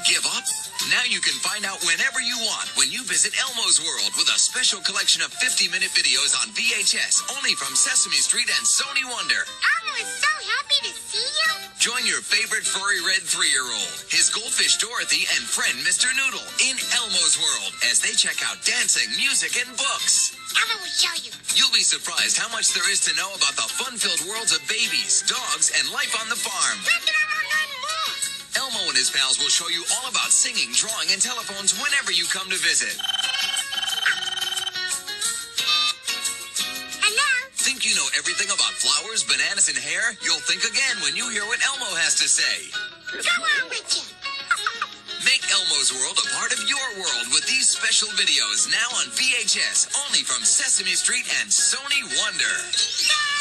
Give up? Now you can find out whenever you want when you visit Elmo's World with a special collection of 50-minute videos on VHS, only from Sesame Street and Sony Wonder. Elmo is so happy to see you. Join your favorite furry red 3-year-old, his goldfish Dorothy, and friend Mr. Noodle in Elmo's World as they check out dancing, music, and books. Elmo will show you. You'll be surprised how much there is to know about the fun-filled worlds of babies, dogs, and life on the farm. When can Elmo learn more? Elmo and his pals will show you all about singing, drawing, and telephones whenever you come to visit. Hello? Think you know everything about flowers, bananas, and hair? You'll think again when you hear what Elmo has to say. Go on with you. Make Elmo's World a part of your world with these special videos now on VHS, only from Sesame Street and Sony Wonder. Bye.